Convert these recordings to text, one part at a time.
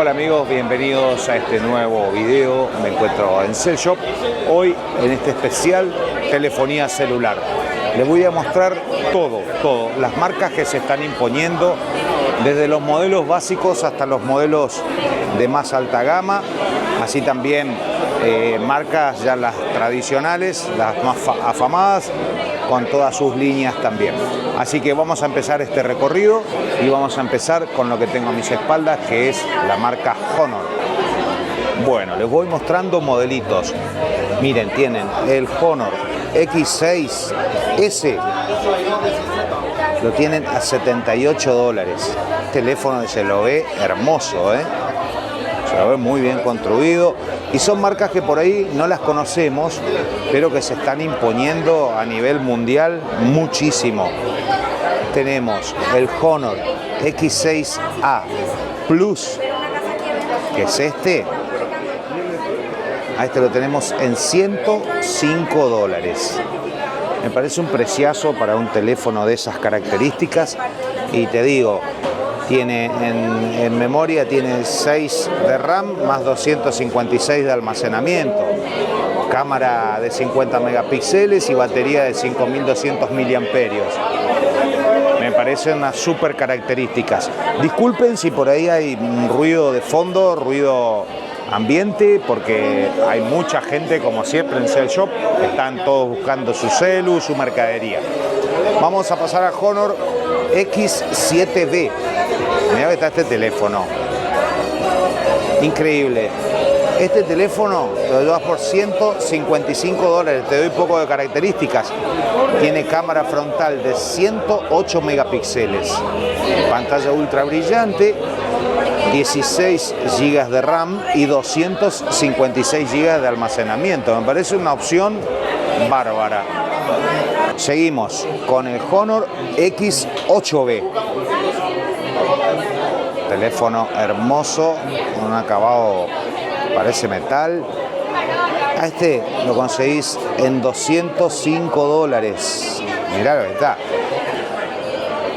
Hola amigos, bienvenidos a este nuevo video. Me encuentro en Cell Shop. Hoy en este especial telefonía celular. Les voy a mostrar todo, las marcas que se están imponiendo, desde los modelos básicos hasta los modelos de más alta gama, así también marcas ya las tradicionales, las más afamadas, con todas sus líneas también. Así que vamos a empezar este recorrido y vamos a empezar con lo que tengo a mis espaldas, que es la marca Honor. Bueno, les voy mostrando modelitos. Miren, tienen el Honor X6S, lo tienen a $78. Teléfono que se lo ve hermoso, se lo ve muy bien construido, y son marcas que por ahí no las conocemos, pero que se están imponiendo a nivel mundial muchísimo. Tenemos el Honor X6A Plus, que es este. A este lo tenemos en $105. Me parece un preciazo para un teléfono de esas características, y te digo, tiene en memoria, tiene 6 de RAM más 256 de almacenamiento, cámara de 50 megapíxeles y batería de 5200 miliamperios. Me parecen unas super características. Disculpen si por ahí hay ruido de fondo, ruido ambiente, porque hay mucha gente, como siempre en Cell Shop, están todos buscando su celu, su mercadería. Vamos a pasar a Honor X7B. Mirá que está este teléfono. Increíble. Este teléfono lo llevas por $155. Te doy poco de características. Tiene cámara frontal de 108 megapíxeles. Pantalla ultra brillante. 16 GB de RAM y 256 GB de almacenamiento. Me parece una opción bárbara. Seguimos con el Honor X8B. Teléfono hermoso, un acabado parece metal. A este lo conseguís en $205. Mirá lo que está.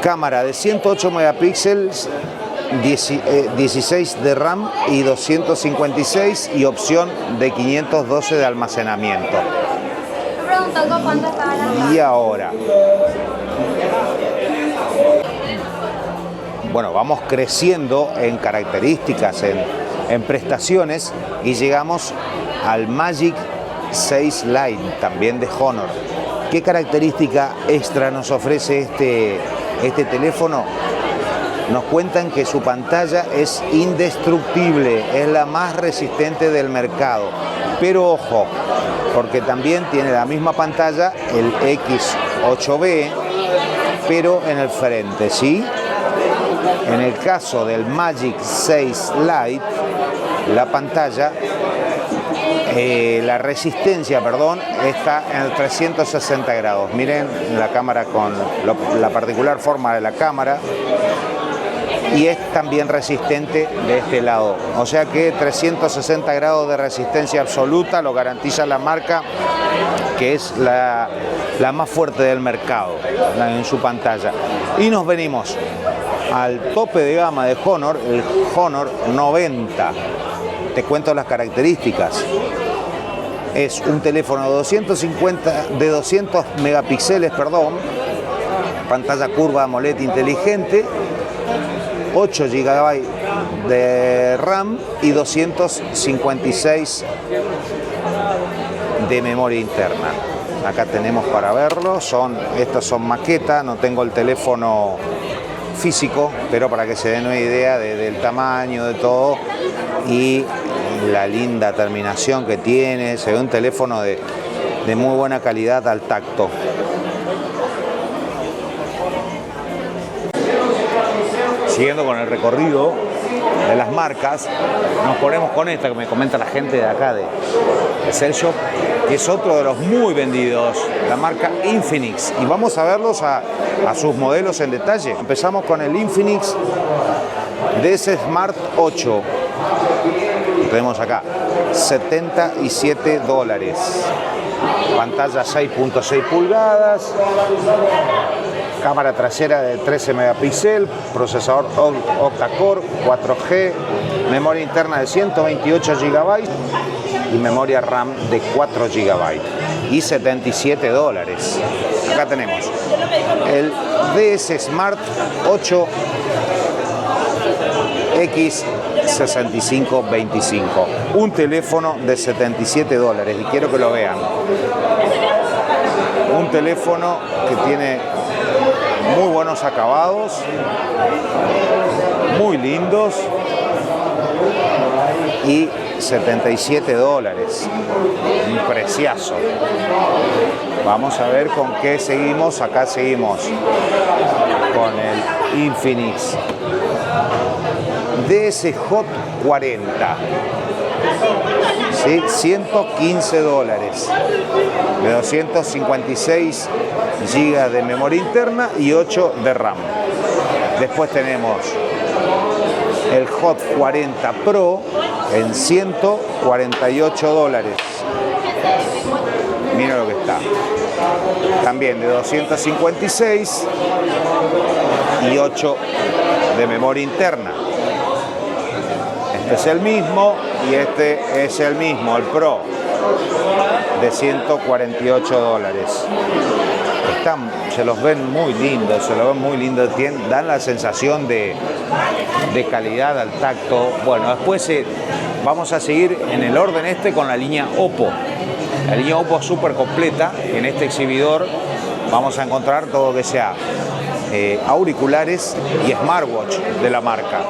Cámara de 108 megapíxeles, 16 de RAM y 256, y opción de 512 de almacenamiento. Y ahora, bueno, vamos creciendo en características, en prestaciones, y llegamos al Magic 6 Lite, también de Honor. ¿Qué característica extra nos ofrece este teléfono? Nos cuentan que su pantalla es indestructible, es la más resistente del mercado. Pero ojo, porque también tiene la misma pantalla el X8B, pero en el frente, ¿sí? En el caso del Magic 6 Lite, la pantalla, la resistencia, está en el 360 grados. Miren la cámara con la particular forma de la cámara. Y es también resistente de este lado. O sea que 360 grados de resistencia absoluta lo garantiza la marca, que es la más fuerte del mercado en su pantalla. Y nos venimos al tope de gama de Honor, el Honor 90. Te cuento las características. Es un teléfono de 200 megapíxeles, pantalla curva AMOLED inteligente, 8 GB de RAM y 256 de memoria interna. Acá tenemos para verlo, estos son maquetas, no tengo el teléfono físico, pero para que se den una idea del tamaño, de todo, y la linda terminación que tiene. Se ve un teléfono de muy buena calidad al tacto. Siguiendo con el recorrido de las marcas, nos ponemos con esta que me comenta la gente de acá de Cell Shop, que es otro de los muy vendidos, la marca Infinix, y vamos a verlos a sus modelos en detalle. Empezamos con el Infinix DS Smart 8, lo tenemos acá, $77. Pantalla 6.6 pulgadas, Cámara trasera de 13 megapíxeles, procesador octa-core, 4G, memoria interna de 128 GB y memoria RAM de 4 GB y $77. Acá tenemos el DS Smart 8 X6525, un teléfono de $77 y quiero que lo vean. Un teléfono que tiene muy buenos acabados, muy lindos y $77. Un preciazo. Vamos a ver con qué seguimos. Acá seguimos con el Infinix DS Hot 40. ¿Sí? $115, de 256 GB de memoria interna y 8 de RAM. Después tenemos el Hot 40 Pro en $148. Mira lo que está. También de 256 y 8 de memoria interna. Este es el mismo y este es el mismo, el Pro, de $148. Se los ven muy lindos, dan la sensación de calidad al tacto. Bueno, después vamos a seguir en el orden con la línea Oppo. La línea Oppo es súper completa. En este exhibidor vamos a encontrar todo lo que sea auriculares y smartwatch de la marca.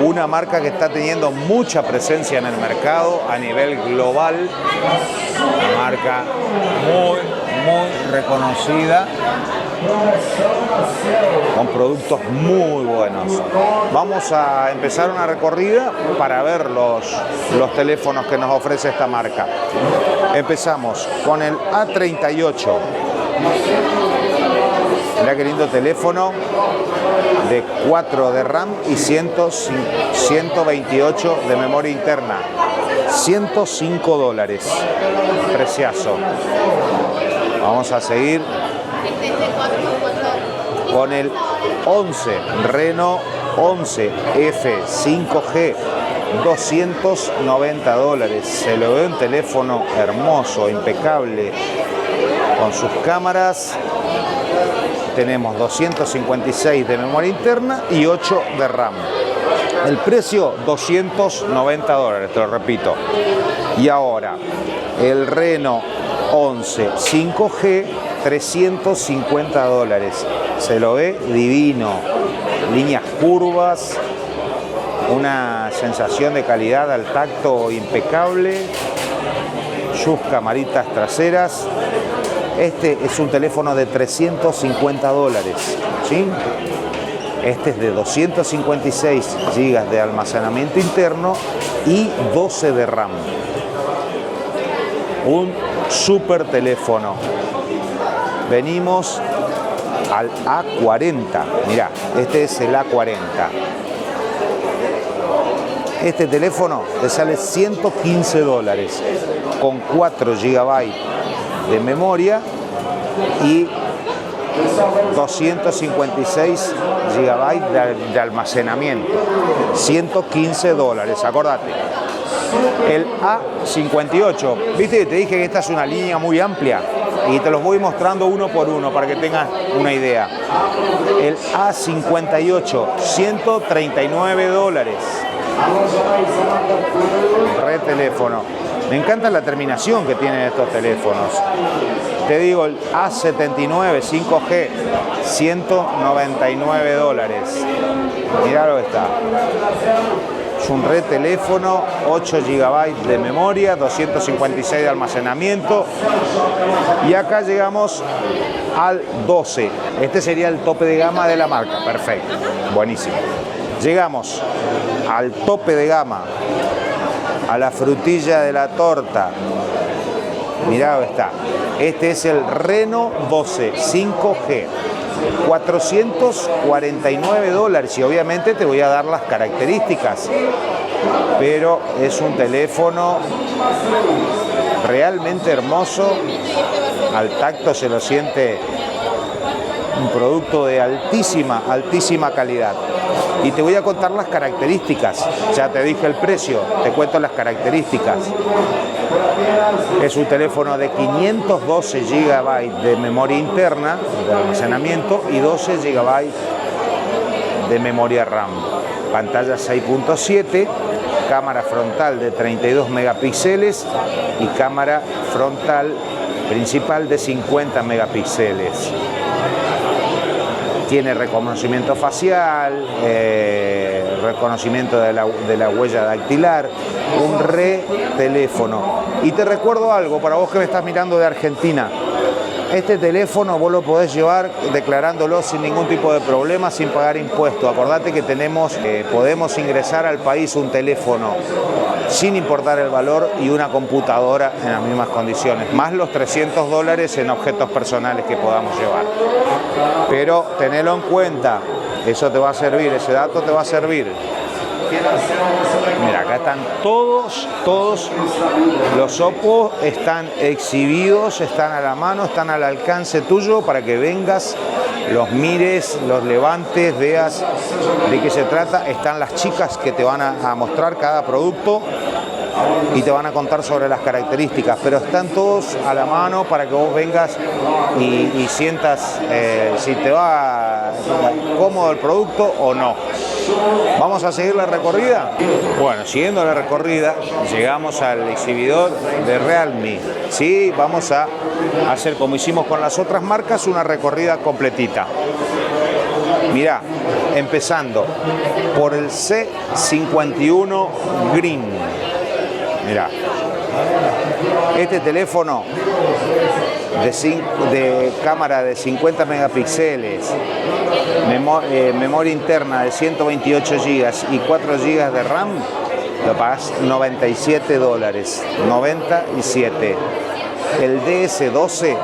Una marca que está teniendo mucha presencia en el mercado a nivel global. Una marca muy reconocida, con productos muy buenos. Vamos a empezar una recorrida para ver los teléfonos que nos ofrece esta marca. Empezamos con el A38. Mirá qué lindo teléfono, de 4 de RAM y 128 de memoria interna. $105. Preciazo. Vamos a seguir con el 11 Reno 11 F5G, $290. Se lo ve un teléfono hermoso, impecable, con sus cámaras. Tenemos 256 de memoria interna y 8 de RAM. El precio, $290, te lo repito. Y ahora, el Reno 11 5G, $350. Se lo ve divino. Líneas curvas, una sensación de calidad al tacto impecable. Sus camaritas traseras. Este es un teléfono de $350, ¿sí? Este es de 256 GB de almacenamiento interno y 12 de RAM. Un super teléfono. Venimos al A40. Mirá, este es el A40. Este teléfono te sale $115 con 4 GB de memoria y 256 GB de almacenamiento. $115, acordate. El A58, viste, te dije que esta es una línea muy amplia y te los voy mostrando uno por uno para que tengas una idea. El A58, $139. Re teléfono. Me encanta la terminación que tienen estos teléfonos. Te digo, el A79 5G, $199. Mirá lo que está. Es un re teléfono, 8 GB de memoria, 256 de almacenamiento. Y acá llegamos al 12. Este sería el tope de gama de la marca. Perfecto. Buenísimo. Llegamos al tope de gama, a la frutilla de la torta. Mirá dónde está. Este es el Reno 12 5G. $449 y obviamente te voy a dar las características, pero es un teléfono realmente hermoso. Al tacto se lo siente un producto de altísima calidad. Y te voy a contar las características. Ya te dije el precio, te cuento las características. Es un teléfono de 512 GB de memoria interna de almacenamiento y 12 GB de memoria RAM. Pantalla 6.7, cámara frontal de 32 megapíxeles y cámara frontal principal de 50 megapíxeles. Tiene reconocimiento facial, reconocimiento de la huella dactilar, un teléfono. Y te recuerdo algo, para vos que me estás mirando de Argentina, este teléfono vos lo podés llevar declarándolo sin ningún tipo de problema, sin pagar impuestos. Acordate que podemos ingresar al país un teléfono sin importar el valor y una computadora en las mismas condiciones, más los $300 en objetos personales que podamos llevar. Pero tenelo en cuenta, eso te va a servir, ese dato te va a servir. Mira, acá están todos los Oppo, están exhibidos, están a la mano, están al alcance tuyo para que vengas, los mires, los levantes, veas de qué se trata. Están las chicas que te van a mostrar cada producto y te van a contar sobre las características, pero están todos a la mano para que vos vengas y sientas si te va cómodo el producto o no. ¿Vamos a seguir la recorrida? Bueno, siguiendo la recorrida, llegamos al exhibidor de Realme. Sí, vamos a hacer como hicimos con las otras marcas, una recorrida completita. Mirá, empezando por el C51 Green. Mirá, este teléfono de cámara de 50 megapíxeles, memoria interna de 128 GB y 4 GB de RAM, lo pagás $97, 97. El DS12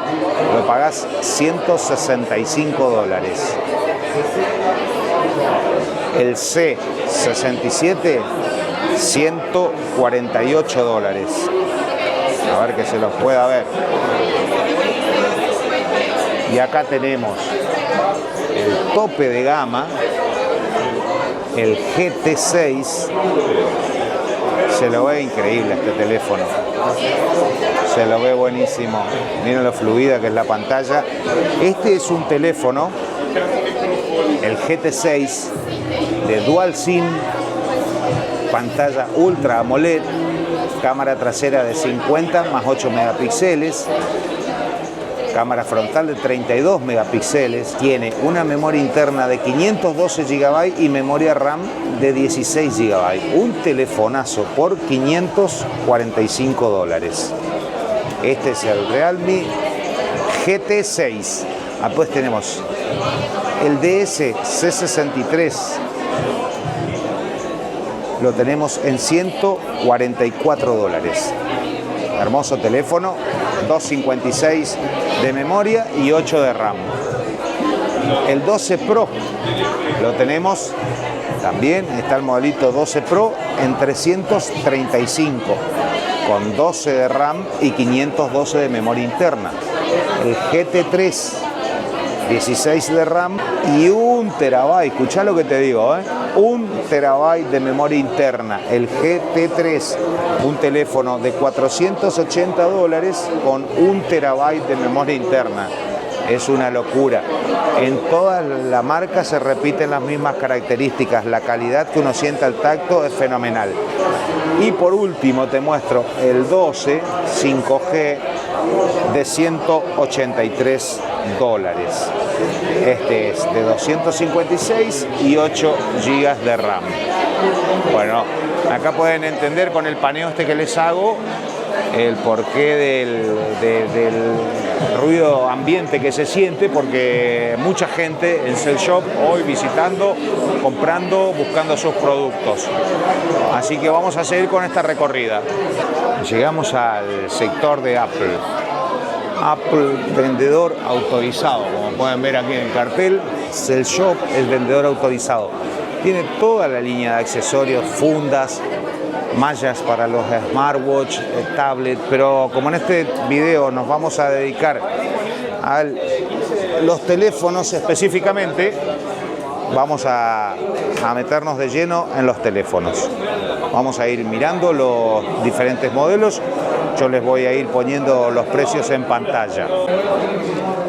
lo pagás $165. El C67, $148. A ver que se los pueda ver. Y acá tenemos el tope de gama, el GT6. Se lo ve increíble este teléfono. Se lo ve buenísimo. Miren lo fluida que es la pantalla. Este es un teléfono, el GT6 de Dual SIM, pantalla Ultra AMOLED, cámara trasera de 50 más 8 megapíxeles, cámara frontal de 32 megapíxeles, tiene una memoria interna de 512 GB y memoria RAM de 16 GB. Un telefonazo por $545. Este es el Realme GT6. Pues tenemos el DS C63. Lo tenemos en $144. Hermoso teléfono, 256 de memoria y 8 de RAM. El 12 Pro lo tenemos también, está el modelito 12 Pro en 335 con 12 de RAM y 512 de memoria interna. El GT3, 16 de RAM y 1 terabyte, escuchá lo que te digo, 1 terabyte de memoria interna. El GT3, un teléfono de $480 con 1 terabyte de memoria interna. Es una locura. En toda la marca se repiten las mismas características. La calidad que uno siente al tacto es fenomenal. Y por último te muestro el 12 5G de $183. Este es de 256 y 8 GB de RAM. Bueno, acá pueden entender con el paneo este que les hago el porqué del ruido ambiente que se siente, porque mucha gente en Cell Shop hoy visitando, comprando, buscando sus productos. Así que vamos a seguir con esta recorrida. Llegamos al sector de Apple. Apple, vendedor autorizado, como pueden ver aquí en el cartel. Cell Shop, el vendedor autorizado. Tiene toda la línea de accesorios, fundas, mallas para los smartwatch, tablet, pero como en este video nos vamos a dedicar al los teléfonos específicamente, vamos a meternos de lleno en los teléfonos. Vamos a ir mirando los diferentes modelos. Yo les voy a ir poniendo los precios en pantalla.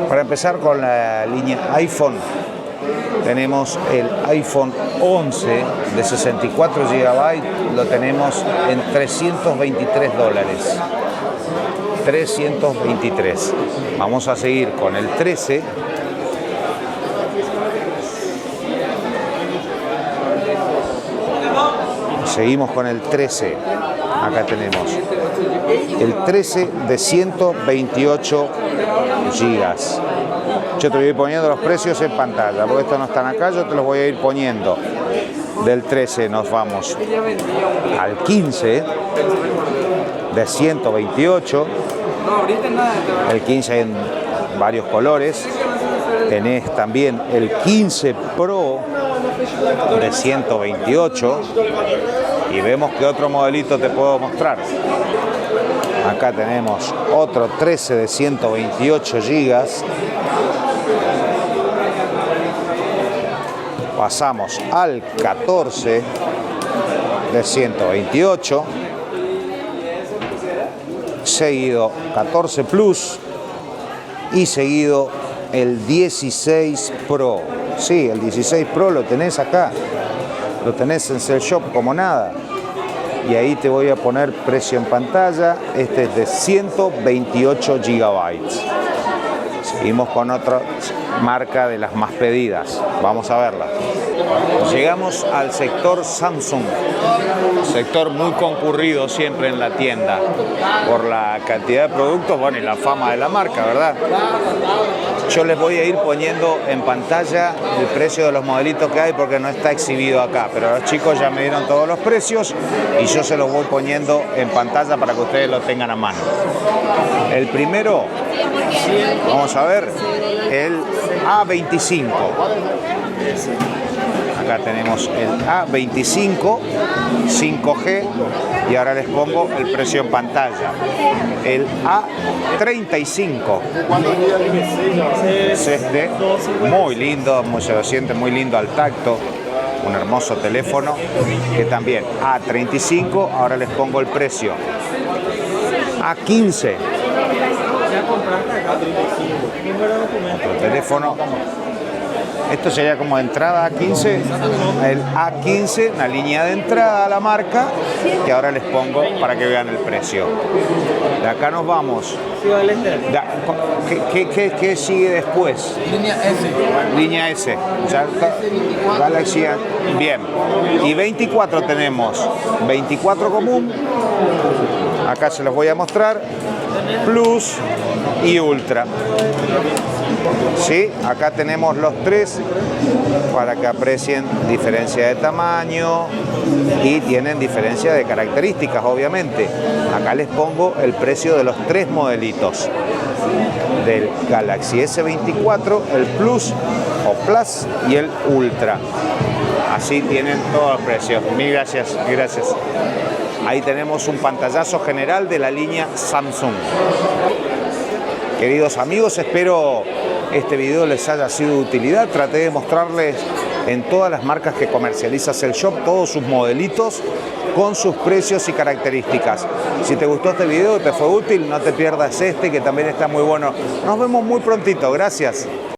Para empezar con la línea iPhone, tenemos el iPhone 11 de 64 GB, lo tenemos en $323. 323. Vamos a seguir con el 13. Seguimos con el 13. Acá tenemos el 13 de 128 gigas. Yo te voy a ir poniendo los precios en pantalla, porque estos no están acá, yo te los voy a ir poniendo. Del 13 nos vamos al 15 de 128. El 15 en varios colores. Tenés también el 15 Pro de 128. Y vemos que otro modelito te puedo mostrar. Acá tenemos otro 13 de 128 gigas. Pasamos al 14 de 128. Seguido 14 Plus. Y seguido el 16 Pro. Sí, el 16 Pro lo tenés acá. Lo tenés en Cell Shop como nada. Y ahí te voy a poner precio en pantalla. Este es de 128 gigabytes. Seguimos con otra marca de las más pedidas. Vamos a verla. Llegamos al sector Samsung. Sector muy concurrido siempre en la tienda. Por la cantidad de productos, bueno, y la fama de la marca, ¿verdad? Yo les voy a ir poniendo en pantalla el precio de los modelitos que hay porque no está exhibido acá. Pero los chicos ya me dieron todos los precios y yo se los voy poniendo en pantalla para que ustedes lo tengan a mano. El primero, vamos a ver, el A25. Acá tenemos el A25 5G y ahora les pongo el precio en pantalla. El A35 es este, muy lindo, se siente muy lindo al tacto, un hermoso teléfono que también A35, ahora les pongo el precio. A15, otro teléfono. Esto sería como de entrada a 15, el A15, una línea de entrada a la marca, que ahora les pongo para que vean el precio. De acá nos vamos. ¿Qué sigue después? Línea S. Línea S. Galaxy. Bien. Y 24 tenemos. 24 común. Acá se los voy a mostrar. Plus y Ultra. Sí, acá tenemos los tres para que aprecien diferencia de tamaño y tienen diferencia de características, obviamente. Acá les pongo el precio de los tres modelitos del Galaxy S24, el Plus o Plus y el Ultra. Así tienen todos los precios. Mil gracias, gracias. Ahí tenemos un pantallazo general de la línea Samsung. Queridos amigos, espero este video les haya sido de utilidad. Traté de mostrarles en todas las marcas que comercializa Cell Shop todos sus modelitos con sus precios y características. Si te gustó este video y te fue útil, no te pierdas este que también está muy bueno. Nos vemos muy prontito. Gracias.